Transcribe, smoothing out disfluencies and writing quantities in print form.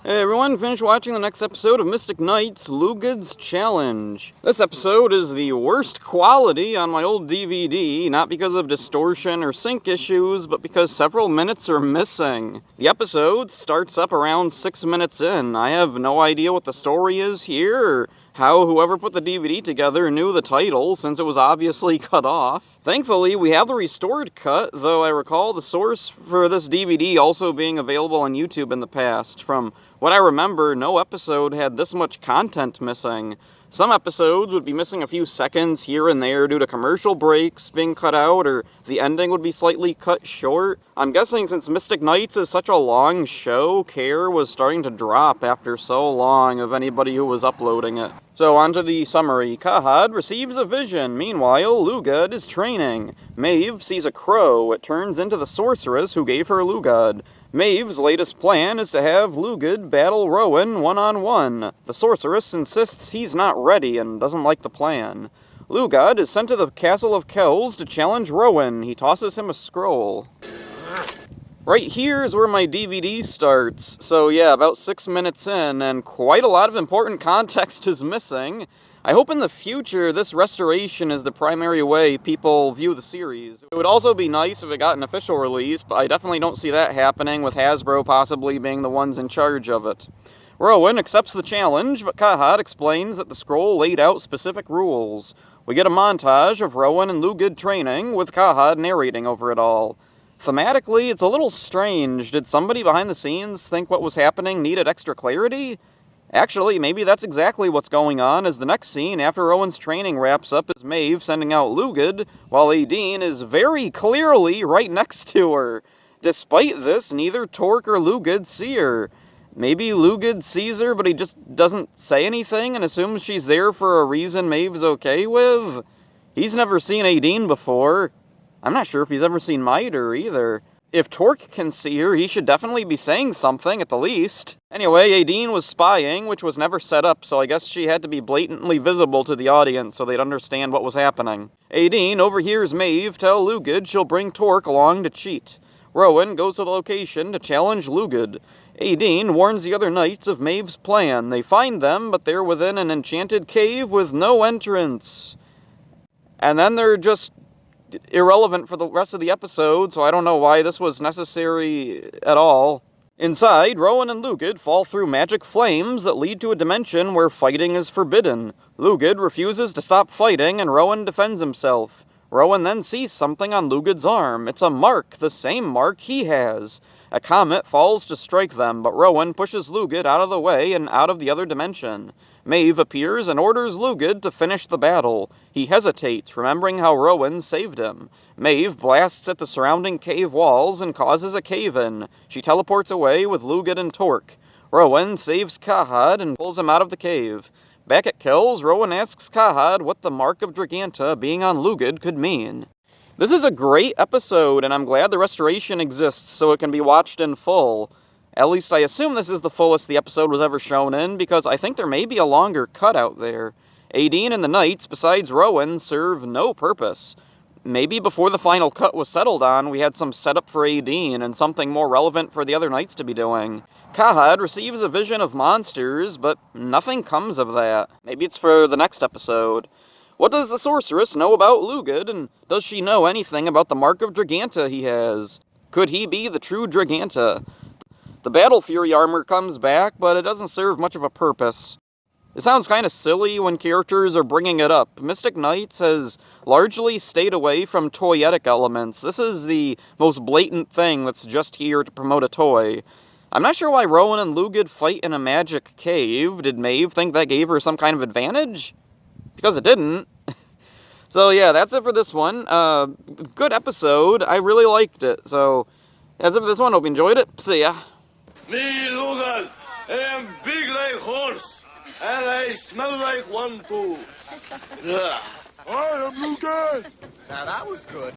Hey everyone, finished watching the next episode of Mystic Knight's Lugad's Challenge. This episode is the worst quality on my old DVD, not because of distortion or sync issues, but because several minutes are missing. The episode starts up around 6 minutes in. I have no idea what the story is here, or how whoever put the DVD together knew the title, since it was obviously cut off. Thankfully, we have the restored cut, though I recall the source for this DVD also being available on YouTube in the past. From what I remember, no episode had this much content missing. Some episodes would be missing a few seconds here and there due to commercial breaks being cut out, or the ending would be slightly cut short. I'm guessing since Mystic Knights is such a long show, care was starting to drop after so long of anybody who was uploading it. So onto the summary. Kahad receives a vision. Meanwhile, Lugad is training. Maeve sees a crow. It turns into the sorceress who gave her Lugad. Maeve's latest plan is to have Lugad battle Rowan one-on-one. The sorceress insists he's not ready and doesn't like the plan. Lugad is sent to the castle of Kells to challenge Rowan. He tosses him a scroll. Right here is where my DVD starts. So yeah, about 6 minutes in, and quite a lot of important context is missing. I hope in the future this restoration is the primary way people view the series. It would also be nice if it got an official release, but I definitely don't see that happening, with Hasbro possibly being the ones in charge of it. Rowan accepts the challenge, but Kahad explains that the scroll laid out specific rules. We get a montage of Rowan and Lugad training, with Kahad narrating over it all. Thematically, it's a little strange. Did somebody behind the scenes think what was happening needed extra clarity? Actually, maybe that's exactly what's going on, as the next scene after Rowan's training wraps up is Maeve sending out Lugad, while Aideen is very clearly right next to her. Despite this, neither Torque or Lugad see her. Maybe Lugad sees her, but he just doesn't say anything and assumes she's there for a reason Maeve's okay with? He's never seen Aideen before. I'm not sure if he's ever seen Miter either. If Torque can see her, he should definitely be saying something, at the least. Anyway, Aideen was spying, which was never set up, so I guess she had to be blatantly visible to the audience so they'd understand what was happening. Aideen overhears Maeve tell Lugad she'll bring Torque along to cheat. Rowan goes to the location to challenge Lugad. Aideen warns the other knights of Maeve's plan. They find them, but they're within an enchanted cave with no entrance. And then they're just irrelevant for the rest of the episode, so I don't know why this was necessary at all. Inside, Rowan and Lugad fall through magic flames that lead to a dimension where fighting is forbidden. Lugad refuses to stop fighting, and Rowan defends himself. Rowan then sees something on Lugad's arm. It's a mark, the same mark he has. A comet falls to strike them, but Rowan pushes Lugad out of the way and out of the other dimension. Maeve appears and orders Lugad to finish the battle. He hesitates, remembering how Rowan saved him. Maeve blasts at the surrounding cave walls and causes a cave-in. She teleports away with Lugad and Torque. Rowan saves Kahad and pulls him out of the cave. Back at Kells, Rowan asks Kahad what the Mark of Draganta being on Lugad could mean. This is a great episode, and I'm glad the restoration exists so it can be watched in full. At least I assume this is the fullest the episode was ever shown in, because I think there may be a longer cut out there. Aideen and the Knights, besides Rowan, serve no purpose. Maybe before the final cut was settled on, we had some setup for Aideen and something more relevant for the other Knights to be doing. Kahad receives a vision of monsters, but nothing comes of that. Maybe it's for the next episode. What does the sorceress know about Lugad, and does she know anything about the Mark of Draganta he has? Could he be the true Draganta? The Battle Fury armor comes back, but it doesn't serve much of a purpose. It sounds kind of silly when characters are bringing it up. Mystic Knights has largely stayed away from toyetic elements. This is the most blatant thing that's just here to promote a toy. I'm not sure why Rowan and Lugad fight in a magic cave. Did Maeve think that gave her some kind of advantage? Because it didn't. So yeah, that's it for this one. Good episode. I really liked it. So that's it for this one. Hope you enjoyed it. See ya. Me, Lugad, I am big like horse, and I smell like one too. I am Lugad. Now that was good.